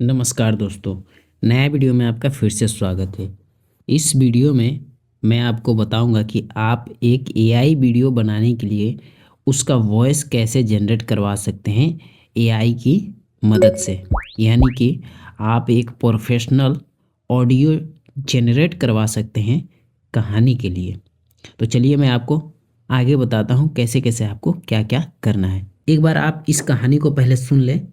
नमस्कार दोस्तों, नया वीडियो में आपका फिर से स्वागत है। इस वीडियो में मैं आपको बताऊंगा कि आप एक एआई वीडियो बनाने के लिए उसका वॉइस कैसे जनरेट करवा सकते हैं एआई की मदद से। यानी कि आप एक प्रोफेशनल ऑडियो जनरेट करवा सकते हैं कहानी के लिए। तो चलिए मैं आपको आगे बताता हूँ कैसे कैसे आपको क्या क्या करना है। एक बार आप इस कहानी को पहले सुन लें,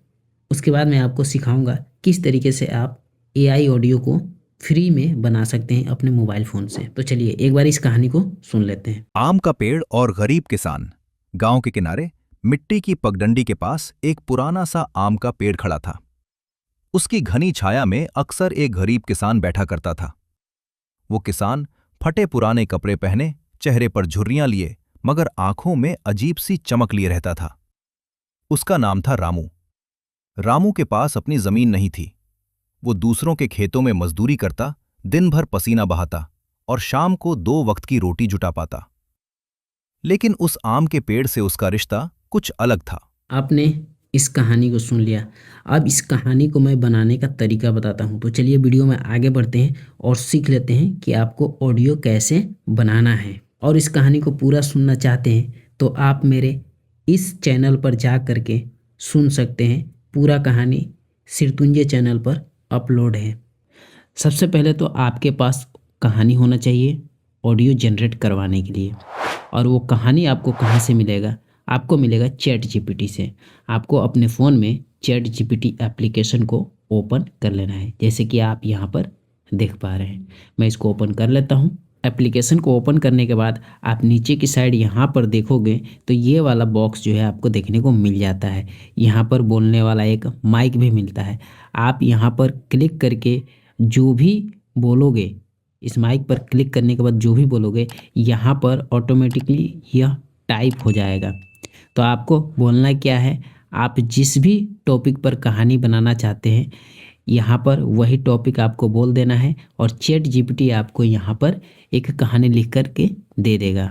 उसके बाद मैं आपको सिखाऊंगा किस तरीके से आप एआई ऑडियो को फ्री में बना सकते हैं अपने मोबाइल फ़ोन से। तो चलिए एक बार इस कहानी को सुन लेते हैं। आम का पेड़ और गरीब किसान। गांव के किनारे मिट्टी की पगडंडी के पास एक पुराना सा आम का पेड़ खड़ा था। उसकी घनी छाया में अक्सर एक गरीब किसान बैठा करता था। वो किसान फटे पुराने कपड़े पहने, चेहरे पर झुर्रियां लिए, मगर आंखों में अजीब सी चमक लिए रहता था। उसका नाम था रामू। रामू के पास अपनी जमीन नहीं थी। वो दूसरों के खेतों में मजदूरी करता, दिन भर पसीना बहाता और शाम को 2 वक्त की रोटी जुटा पाता। लेकिन उस आम के पेड़ से उसका रिश्ता कुछ अलग था। आपने इस कहानी को सुन लिया। अब इस कहानी को मैं बनाने का तरीका बताता हूँ। तो चलिए वीडियो में आगे बढ़ते हैं और सीख लेते हैं कि आपको ऑडियो कैसे बनाना है। और इस कहानी को पूरा सुनना चाहते हैं तो आप मेरे इस चैनल पर जा कर के सुन सकते हैं। पूरा कहानी सिरतुंजे चैनल पर अपलोड है। सबसे पहले तो आपके पास कहानी होना चाहिए ऑडियो जनरेट करवाने के लिए। और वो कहानी आपको कहाँ से मिलेगा? आपको मिलेगा चैट जीपीटी से। आपको अपने फ़ोन में चैट जीपीटी एप्लीकेशन को ओपन कर लेना है, जैसे कि आप यहाँ पर देख पा रहे हैं। मैं इसको ओपन कर लेता हूँ। एप्लीकेशन को ओपन करने के बाद आप नीचे की साइड यहाँ पर देखोगे तो ये वाला बॉक्स जो है आपको देखने को मिल जाता है। यहाँ पर बोलने वाला एक माइक भी मिलता है। आप यहाँ पर क्लिक करके जो भी बोलोगे, इस माइक पर क्लिक करने के बाद जो भी बोलोगे यहाँ पर ऑटोमेटिकली यह टाइप हो जाएगा। तो आपको बोलना क्या है? आप जिस भी टॉपिक पर कहानी बनाना चाहते हैं यहाँ पर वही टॉपिक आपको बोल देना है और चैट जीपीटी आपको यहाँ पर एक कहानी लिख कर के दे देगा।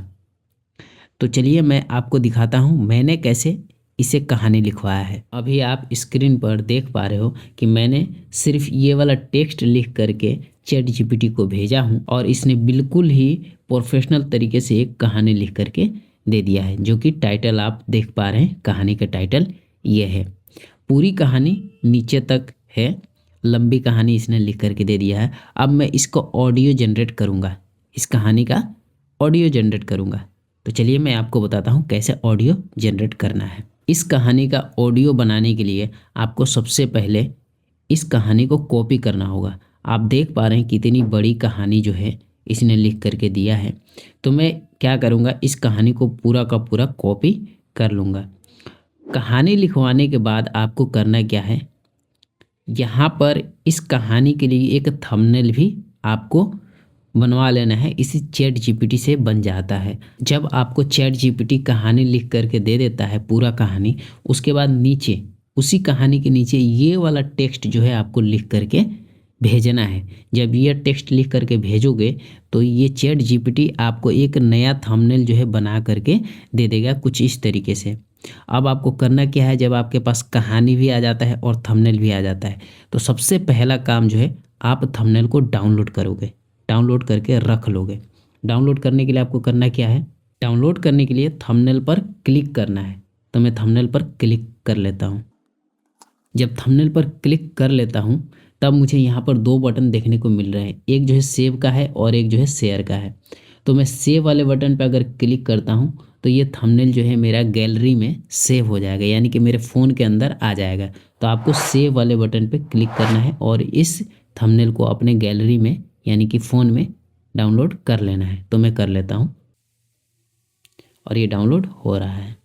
तो चलिए मैं आपको दिखाता हूँ मैंने कैसे इसे कहानी लिखवाया है। अभी आप स्क्रीन पर देख पा रहे हो कि मैंने सिर्फ ये वाला टेक्स्ट लिख करके चैट जीपीटी को भेजा हूँ और इसने बिल्कुल ही प्रोफेशनल तरीके से एक कहानी लिख करके दे दिया है, जो कि टाइटल आप देख पा रहे हैं। कहानी का टाइटल ये है। पूरी कहानी नीचे तक है, लंबी कहानी इसने लिख करके दे दिया है। अब मैं इसको ऑडियो जनरेट करूँगा, इस कहानी का ऑडियो जनरेट करूँगा। तो चलिए मैं आपको बताता हूँ कैसे ऑडियो जनरेट करना है। इस कहानी का ऑडियो बनाने के लिए आपको सबसे पहले इस कहानी को कॉपी करना होगा। आप देख पा रहे हैं कितनी बड़ी कहानी जो है इसने लिख करके दिया है। तो मैं क्या करूँगा, इस कहानी को पूरा का पूरा कॉपी कर लूँगा। कहानी लिखवाने के बाद आपको करना क्या है, यहाँ पर इस कहानी के लिए एक थंबनेल भी आपको बनवा लेना है। इसी चैट जीपीटी से बन जाता है। जब आपको चैट जीपीटी कहानी लिख करके दे देता है पूरा कहानी, उसके बाद नीचे उसी कहानी के नीचे ये वाला टेक्स्ट जो है आपको लिख करके भेजना है। जब ये टेक्स्ट लिख करके भेजोगे तो ये चैट जीपीटी आपको एक नया थंबनेल जो है बना करके दे देगा कुछ इस तरीके से। अब आपको करना क्या है, जब आपके पास कहानी भी आ जाता है और थंबनेल भी आ जाता है तो सबसे पहला काम जो है आप थंबनेल को डाउनलोड करोगे, डाउनलोड करके रख लोगे। डाउनलोड करने के लिए आपको करना क्या है, डाउनलोड करने के लिए थंबनेल पर क्लिक करना है। तो मैं थंबनेल पर क्लिक कर लेता हूँ। जब थंबनेल पर क्लिक कर लेता हूँ तब मुझे यहाँ पर दो बटन देखने को मिल रहे हैं, एक जो है सेव का है और एक जो है शेयर का है। तो मैं सेव वाले बटन पर अगर क्लिक करता हूँ तो ये थंबनेल जो है मेरा गैलरी में सेव हो जाएगा, यानी कि मेरे फ़ोन के अंदर आ जाएगा। तो आपको सेव वाले बटन पर क्लिक करना है और इस थंबनेल को अपने गैलरी में यानी कि फ़ोन में डाउनलोड कर लेना है। तो मैं कर लेता हूँ और ये डाउनलोड हो रहा है।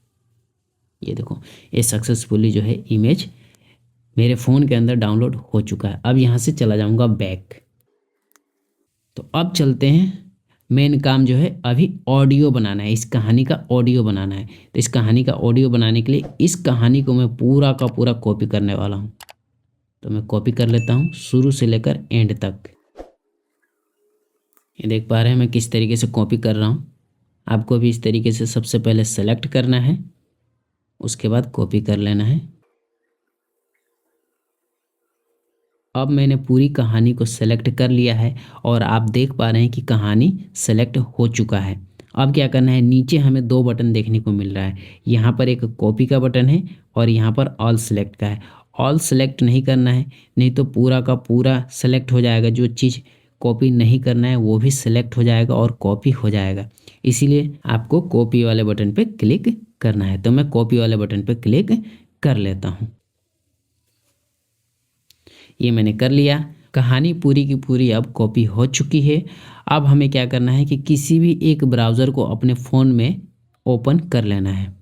ये देखो, ये सक्सेसफुली जो है इमेज मेरे फ़ोन के अंदर डाउनलोड हो चुका है। अब यहाँ से चला जाऊँगा बैक। तो अब चलते हैं, मेन काम जो है अभी ऑडियो बनाना है, इस कहानी का ऑडियो बनाना है। तो इस कहानी का ऑडियो बनाने के लिए इस कहानी को मैं पूरा का पूरा कॉपी करने वाला हूँ। तो मैं कॉपी कर लेता हूँ शुरू से लेकर एंड तक। ये देख पा रहे हैं मैं किस तरीके से कॉपी कर रहा हूँ। आपको भी इस तरीके से सबसे पहले सेलेक्ट करना है, उसके बाद कॉपी कर लेना है। अब मैंने पूरी कहानी को सेलेक्ट कर लिया है और आप देख पा रहे हैं कि कहानी सेलेक्ट हो चुका है। अब क्या करना है, नीचे हमें दो बटन देखने को मिल रहा है। यहाँ पर एक कॉपी का बटन है और यहाँ पर ऑल सेलेक्ट का है। ऑल सेलेक्ट नहीं करना है, नहीं तो पूरा का पूरा सेलेक्ट हो जाएगा। जो चीज़ कॉपी नहीं करना है वो भी सेलेक्ट हो जाएगा और कॉपी हो जाएगा। इसीलिए आपको कॉपी वाले बटन पे क्लिक करना है। तो मैं कॉपी वाले बटन पे क्लिक कर लेता हूँ। ये मैंने कर लिया। कहानी पूरी की पूरी अब कॉपी हो चुकी है। अब हमें क्या करना है कि किसी भी एक ब्राउज़र को अपने फ़ोन में ओपन कर लेना है।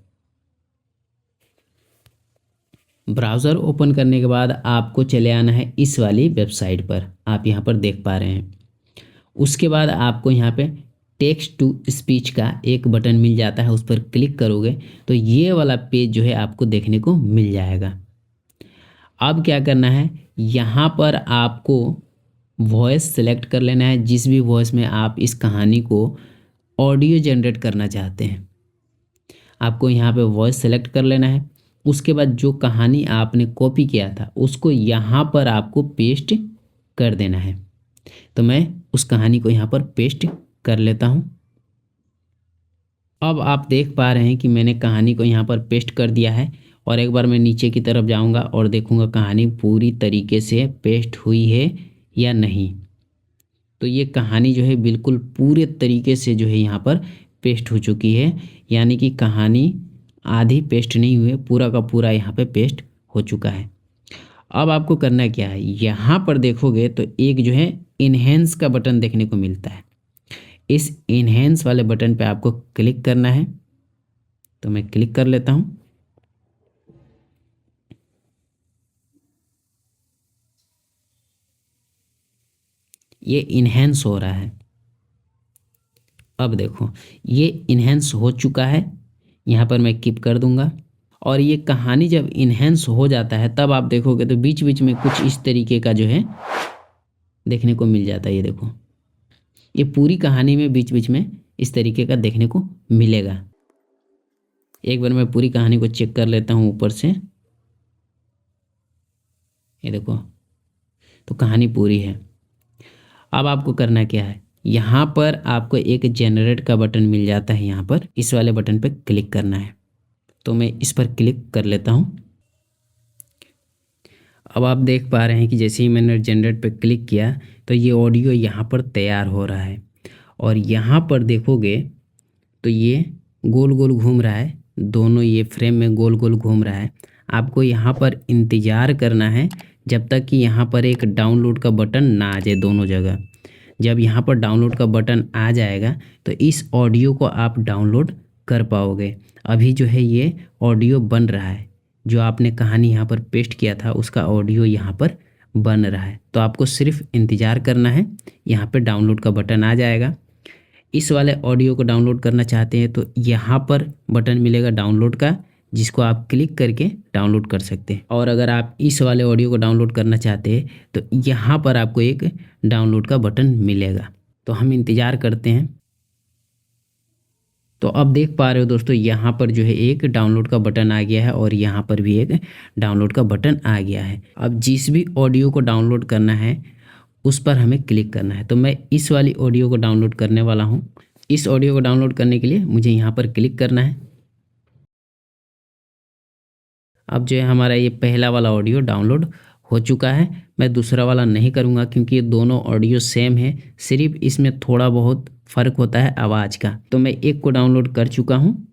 ब्राउज़र ओपन करने के बाद आपको चले आना है इस वाली वेबसाइट पर, आप यहाँ पर देख पा रहे हैं। उसके बाद आपको यहाँ पे टेक्स्ट टू स्पीच का एक बटन मिल जाता है, उस पर क्लिक करोगे तो ये वाला पेज जो है आपको देखने को मिल जाएगा। अब क्या करना है, यहाँ पर आपको वॉइस सेलेक्ट कर लेना है, जिस भी वॉइस में आप इस कहानी को ऑडियो जनरेट करना चाहते हैं आपको यहाँ पे वॉइस सेलेक्ट कर लेना है। उसके बाद जो कहानी आपने कॉपी किया था उसको यहाँ पर आपको पेस्ट कर देना है। तो मैं उस कहानी को यहाँ पर पेस्ट कर लेता हूँ। अब आप देख पा रहे हैं कि मैंने कहानी को यहाँ पर पेस्ट कर दिया है और एक बार मैं नीचे की तरफ जाऊँगा और देखूँगा कहानी पूरी तरीके से पेस्ट हुई है या नहीं। तो ये कहानी जो है बिल्कुल पूरे तरीके से जो है यहाँ पर पेस्ट हो चुकी है, यानी कि कहानी आधी पेस्ट नहीं हुई, पूरा का पूरा यहाँ पे पेस्ट हो चुका है। अब आपको करना क्या है, यहाँ पर देखोगे तो एक जो है इन्हेंस का बटन देखने को मिलता है। इस इन्हेंस वाले बटन पे आपको क्लिक करना है। तो मैं क्लिक कर लेता हूँ। ये इन्हेंस हो रहा है। अब देखो ये इन्हेंस हो चुका है। यहाँ पर मैं कीप कर दूंगा। और ये कहानी जब इन्हेंस हो जाता है तब आप देखोगे तो बीच बीच में कुछ इस तरीके का जो है देखने को मिल जाता है। ये देखो, ये पूरी कहानी में बीच बीच में इस तरीके का देखने को मिलेगा। एक बार मैं पूरी कहानी को चेक कर लेता हूँ ऊपर से। ये देखो, तो कहानी पूरी है। अब आपको करना क्या है, यहाँ पर आपको एक जनरेट का बटन मिल जाता है। यहाँ पर इस वाले बटन पर क्लिक करना है। तो मैं इस पर क्लिक कर लेता हूँ। अब आप देख पा रहे हैं कि जैसे ही मैंने जनरेट पे क्लिक किया तो ये ऑडियो यहाँ पर तैयार हो रहा है। और यहाँ पर देखोगे तो ये गोल गोल घूम रहा है, दोनों ये फ्रेम में गोल गोल घूम रहा है। आपको यहाँ पर इंतज़ार करना है जब तक कि यहाँ पर एक डाउनलोड का बटन ना आ जाए दोनों जगह। जब यहाँ पर डाउनलोड का बटन आ जाएगा तो इस ऑडियो को आप डाउनलोड कर पाओगे। अभी जो है ये ऑडियो बन रहा है, जो आपने कहानी यहाँ पर पेस्ट किया था उसका ऑडियो यहाँ पर बन रहा है। तो आपको सिर्फ इंतज़ार करना है, यहाँ पे डाउनलोड का बटन आ जाएगा। इस वाले ऑडियो को डाउनलोड करना चाहते हैं तो यहाँ पर बटन मिलेगा डाउनलोड का, जिसको आप क्लिक करके डाउनलोड कर सकते हैं। और अगर आप इस वाले ऑडियो को डाउनलोड करना चाहते हैं तो यहाँ पर आपको एक डाउनलोड का बटन मिलेगा। तो हम इंतज़ार करते हैं। तो अब देख पा रहे हो दोस्तों, यहाँ पर जो है एक डाउनलोड का बटन आ गया है और यहाँ पर भी एक डाउनलोड का बटन आ गया है। अब जिस भी ऑडियो को डाउनलोड करना है उस पर हमें क्लिक करना है। तो मैं इस वाली ऑडियो को डाउनलोड करने वाला हूँ। इस ऑडियो को डाउनलोड करने के लिए मुझे यहाँ पर क्लिक करना है। अब जो है हमारा ये पहला वाला ऑडियो डाउनलोड हो चुका है। मैं दूसरा वाला नहीं करूँगा क्योंकि ये दोनों ऑडियो सेम है, सिर्फ इसमें थोड़ा बहुत फ़र्क होता है आवाज़ का। तो मैं एक को डाउनलोड कर चुका हूँ,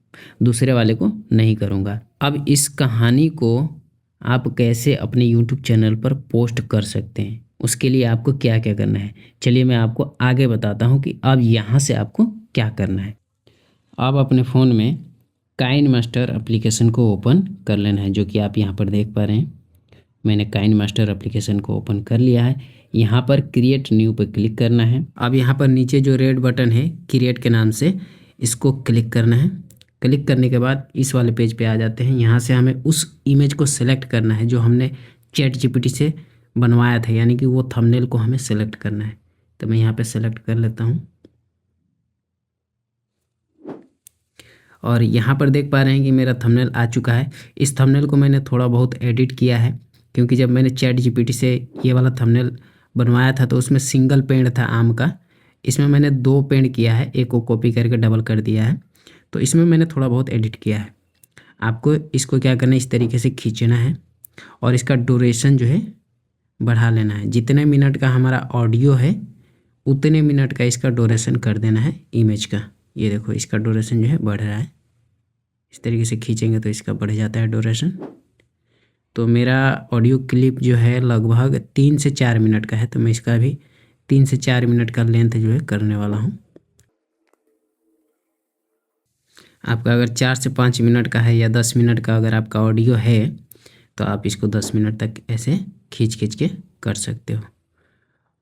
दूसरे वाले को नहीं करूँगा। अब इस कहानी को आप कैसे अपने यूट्यूब चैनल पर पोस्ट कर सकते हैं, उसके लिए आपको क्या क्या करना है, चलिए मैं आपको आगे बताता हूँ कि अब यहाँ से आपको क्या करना है। आप अपने फ़ोन में काइन मास्टर एप्लीकेशन को ओपन कर लेना है, जो कि आप यहाँ पर देख पा रहे हैं। मैंने काइन मास्टर एप्लीकेशन को ओपन कर लिया है। यहाँ पर क्रिएट न्यू पर क्लिक करना है। अब यहाँ पर नीचे जो रेड बटन है क्रिएट के नाम से, इसको क्लिक करना है। क्लिक करने के बाद इस वाले पेज पे आ जाते हैं। यहाँ से हमें उस इमेज को सेलेक्ट करना है जो हमने चैट जीपीटी से बनवाया था, यानी कि वो थंबनेल को हमें सेलेक्ट करना है। तो मैं यहाँ पे सेलेक्ट कर लेता हूँ और यहाँ पर देख पा रहे हैं कि मेरा थंबनेल आ चुका है। इस थंबनेल को मैंने थोड़ा बहुत एडिट किया है क्योंकि जब मैंने चैट जीपीटी से ये वाला थंबनेल बनवाया था तो उसमें सिंगल पेड़ था आम का, इसमें मैंने 2 पेड़ किया है, एक को कॉपी करके डबल कर दिया है। तो इसमें मैंने थोड़ा बहुत एडिट किया है। आपको इसको क्या करना है, इस तरीके से खींचना है और इसका ड्यूरेशन जो है बढ़ा लेना है। जितने मिनट का हमारा ऑडियो है उतने मिनट का इसका ड्यूरेशन कर देना है इमेज का। ये देखो इसका ड्यूरेशन जो है बढ़ रहा है, इस तरीके से खींचेंगे तो इसका बढ़ जाता है ड्यूरेशन। तो मेरा ऑडियो क्लिप जो है लगभग 3 से 4 मिनट का है, तो मैं इसका भी 3 से 4 मिनट का लेंथ जो है करने वाला हूँ। आपका अगर 4 से 5 मिनट का है या 10 मिनट का अगर आपका ऑडियो है तो आप इसको 10 मिनट तक ऐसे खींच के कर सकते हो।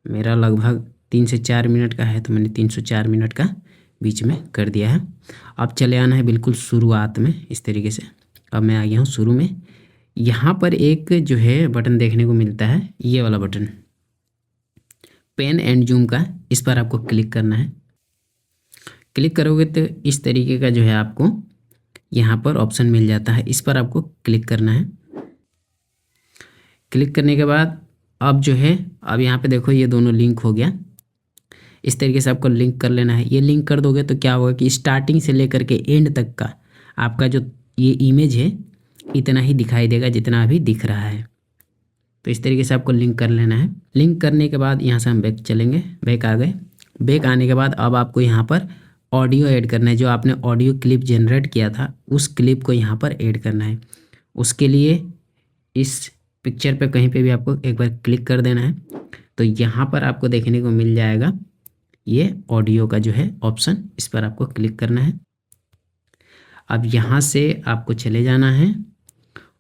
मेरा लगभग 3 से 4 मिनट का है तो मैंने 3 से 4 मिनट का बीच में कर दिया है। अब चले आना है बिल्कुल शुरुआत में इस तरीके से। अब मैं आ गया हूँ शुरू में। यहाँ पर एक जो है बटन देखने को मिलता है, ये वाला बटन पेन एंड जूम का, इस पर आपको क्लिक करना है। क्लिक करोगे तो इस तरीके का जो है आपको यहाँ पर ऑप्शन मिल जाता है, इस पर आपको क्लिक करना है। क्लिक करने के बाद अब जो है अब यहाँ पे देखो ये दोनों लिंक हो गया। इस तरीके से आपको लिंक कर लेना है। ये लिंक कर दोगे तो क्या होगा कि स्टार्टिंग से लेकर के एंड तक का आपका जो ये इमेज है इतना ही दिखाई देगा जितना अभी दिख रहा है। तो इस तरीके से आपको लिंक कर लेना है। लिंक करने के बाद यहाँ से हम बैक चलेंगे, बैक आ गए। बैक आने के बाद अब आपको यहाँ पर ऑडियो ऐड करना है। जो आपने ऑडियो क्लिप जनरेट किया था उस क्लिप को यहाँ पर ऐड करना है। उसके लिए इस पिक्चर पे कहीं पे भी आपको एक बार क्लिक कर देना है। तो यहाँ पर आपको देखने को मिल जाएगा ये ऑडियो का जो है ऑप्शन, इस पर आपको क्लिक करना है। अब यहाँ से आपको चले जाना है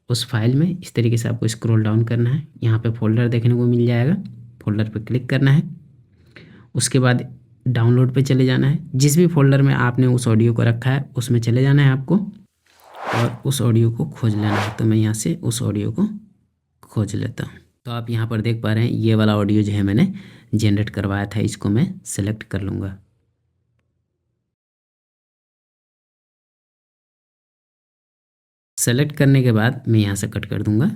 उस फाइल में, इस तरीके से आपको स्क्रॉल डाउन करना है। यहाँ पे फोल्डर देखने को मिल जाएगा, फोल्डर पे क्लिक करना है। उसके बाद डाउनलोड पे चले जाना है। जिस भी फोल्डर में आपने उस ऑडियो को रखा है उसमें चले जाना है आपको और उस ऑडियो को खोज लेना है। तो मैं यहाँ से उस ऑडियो को खोज लेता हूँ। तो आप यहाँ पर देख पा रहे हैं ये वाला ऑडियो जो है मैंने जनरेट करवाया था, इसको मैं सेलेक्ट कर लूँगा। सेलेक्ट करने के बाद मैं यहाँ से कट कर दूँगा।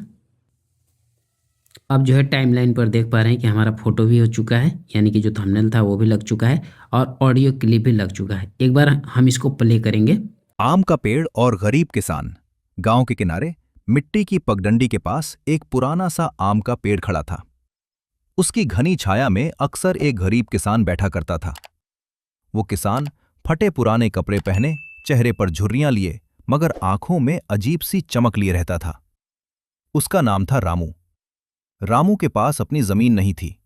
अब जो है टाइमलाइन पर देख पा रहे हैं कि हमारा फ़ोटो भी हो चुका है, यानी कि जो थंबनेल था वो भी लग चुका है और ऑडियो क्लिप भी लग चुका है। एक बार हम इसको प्ले करेंगे। आम का पेड़ और गरीब किसान। गांव के किनारे मिट्टी की पगडंडी के पास एक पुराना सा आम का पेड़ खड़ा था। उसकी घनी छाया में अक्सर एक गरीब किसान बैठा करता था। वो किसान फटे पुराने कपड़े पहने, चेहरे पर झुर्रियां लिए, मगर आंखों में अजीब सी चमक लिए रहता था। उसका नाम था रामू। रामू के पास अपनी जमीन नहीं थी।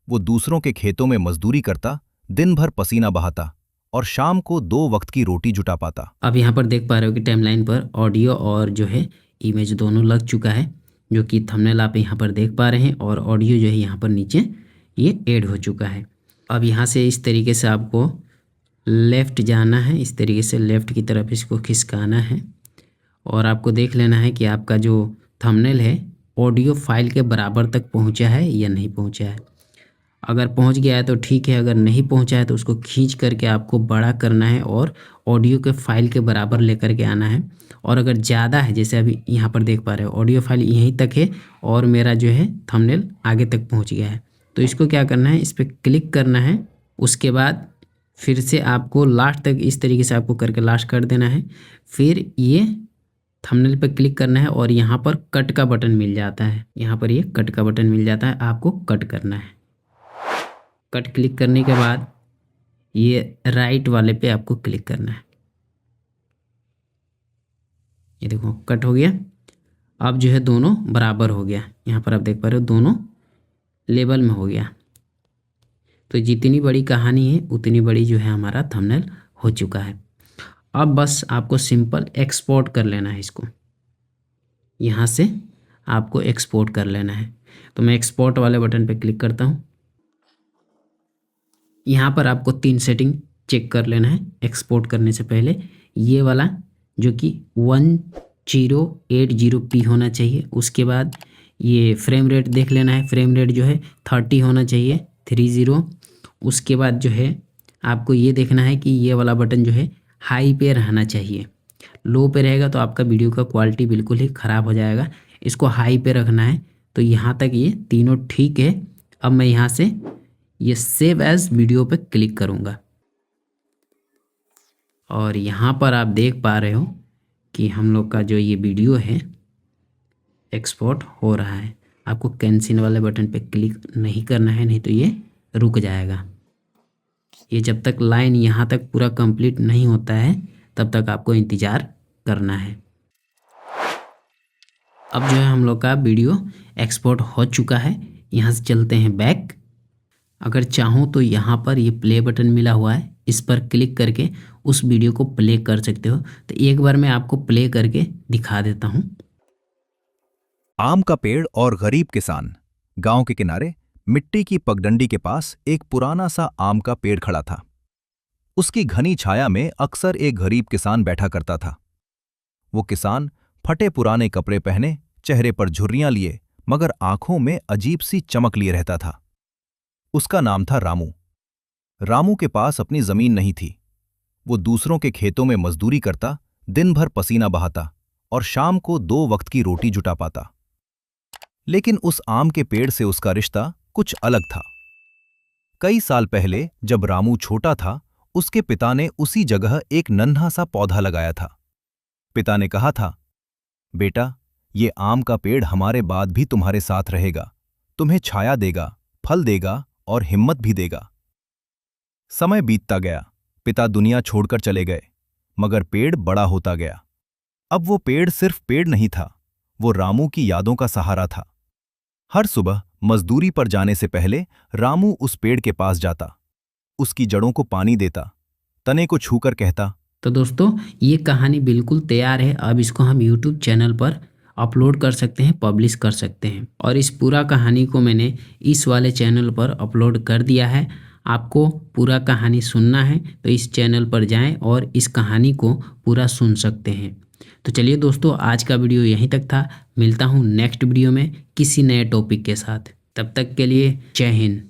वो दूसरों के खेतों में मजदूरी करता, दिन भर पसीना बहाता और शाम को 2 वक्त की रोटी जुटा पाता। अब यहाँ पर देख पा रहे हो कि टाइमलाइन पर ऑडियो और जो है इमेज दोनों लग चुका है, जो कि थंबनेल आप यहाँ पर देख पा रहे हैं और ऑडियो जो है यहाँ पर नीचे ये ऐड हो चुका है। अब यहाँ से इस तरीके से आपको लेफ़्ट जाना है, इस तरीके से लेफ़्ट की तरफ इसको खिसकाना है और आपको देख लेना है कि आपका जो थंबनेल है ऑडियो फाइल के बराबर तक पहुँचा है या नहीं पहुँचा है। अगर पहुंच गया है तो ठीक है, अगर नहीं पहुंचा है तो उसको खींच करके आपको बड़ा करना है और ऑडियो के फाइल के बराबर लेकर के आना है। और अगर ज़्यादा है, जैसे अभी यहाँ पर देख पा रहे हो ऑडियो फाइल यहीं तक है और मेरा जो है थंबनेल आगे तक पहुँच गया है, तो इसको क्या करना है, इस पर क्लिक करना है। उसके बाद फिर से आपको लास्ट तक इस तरीके से आपको करके लास्ट कर देना है। फिर ये थंबनेल पर क्लिक करना है और यहाँ पर कट का बटन मिल जाता है, यहाँ पर ये कट का बटन मिल जाता है, आपको कट करना है। कट क्लिक करने के बाद ये राइट वाले पे आपको क्लिक करना है। ये देखो कट हो गया। अब जो है दोनों बराबर हो गया, यहाँ पर आप देख पा रहे हो दोनों लेवल में हो गया। तो जितनी बड़ी कहानी है उतनी बड़ी जो है हमारा थंबनेल हो चुका है। अब बस आपको सिंपल एक्सपोर्ट कर लेना है इसको, यहाँ से आपको एक्सपोर्ट कर लेना है। तो मैं एक्सपोर्ट वाले बटन पे क्लिक करता हूँ। यहाँ पर आपको 3 सेटिंग चेक कर लेना है एक्सपोर्ट करने से पहले। ये वाला जो कि 1080p होना चाहिए। उसके बाद ये फ्रेम रेट देख लेना है, फ्रेम रेट जो है 30 होना चाहिए, 30। उसके बाद जो है आपको ये देखना है कि ये वाला बटन जो है हाई पे रहना चाहिए। लो पे रहेगा तो आपका वीडियो का क्वालिटी बिल्कुल ही ख़राब हो जाएगा। इसको हाई पे रखना है तो यहाँ तक ये तीनों ठीक है। अब मैं यहाँ से ये सेव एज वीडियो पे क्लिक करूँगा और यहाँ पर आप देख पा रहे हो कि हम लोग का जो ये वीडियो है एक्सपोर्ट हो रहा है। आपको कैंसिल वाले बटन पे क्लिक नहीं करना है, नहीं तो ये रुक जाएगा। ये जब तक लाइन यहाँ तक पूरा कंप्लीट नहीं होता है तब तक आपको इंतज़ार करना है। अब जो है हम लोग का वीडियो एक्सपोर्ट हो चुका है। यहाँ से चलते हैं बैक। अगर चाहूँ तो यहाँ पर ये प्ले बटन मिला हुआ है, इस पर क्लिक करके उस वीडियो को प्ले कर सकते हो। तो एक बार मैं आपको प्ले करके दिखा देता हूँ। आम का पेड़ और गरीब किसान। गांव के किनारे मिट्टी की पगडंडी के पास एक पुराना सा आम का पेड़ खड़ा था। उसकी घनी छाया में अक्सर एक गरीब किसान बैठा करता था। वो किसान फटे पुराने कपड़े पहने, चेहरे पर झुर्रियां लिए, मगर आंखों में अजीब सी चमक लिए रहता था। उसका नाम था रामू। रामू के पास अपनी जमीन नहीं थी। वो दूसरों के खेतों में मजदूरी करता, दिन भर पसीना बहाता और शाम को 2 वक्त की रोटी जुटा पाता। लेकिन उस आम के पेड़ से उसका रिश्ता कुछ अलग था। कई साल पहले जब रामू छोटा था, उसके पिता ने उसी जगह एक नन्हा सा पौधा लगाया था। पिता ने कहा था, बेटा, ये आम का पेड़ हमारे बाद भी तुम्हारे साथ रहेगा, तुम्हें छाया देगा, फल देगा और हिम्मत भी देगा। समय बीतता गया, पिता दुनिया छोड़कर चले गए, मगर पेड़ बड़ा होता गया। अब वो पेड़ सिर्फ पेड़ नहीं था, वो रामू की यादों का सहारा था। हर सुबह मजदूरी पर जाने से पहले रामू उस पेड़ के पास जाता, उसकी जड़ों को पानी देता, तने को छूकर कहता। तो दोस्तों ये कहानी बिल्कुल तैयार है। अब इसको हम YouTube चैनल पर अपलोड कर सकते हैं, पब्लिश कर सकते हैं। और इस पूरा कहानी को मैंने इस वाले चैनल पर अपलोड कर दिया है। आपको पूरा कहानी सुनना है तो इस चैनल पर जाएं और इस कहानी को पूरा सुन सकते हैं। तो चलिए दोस्तों, आज का वीडियो यहीं तक था। मिलता हूँ नेक्स्ट वीडियो में किसी नए टॉपिक के साथ। तब तक के लिए जय हिंद।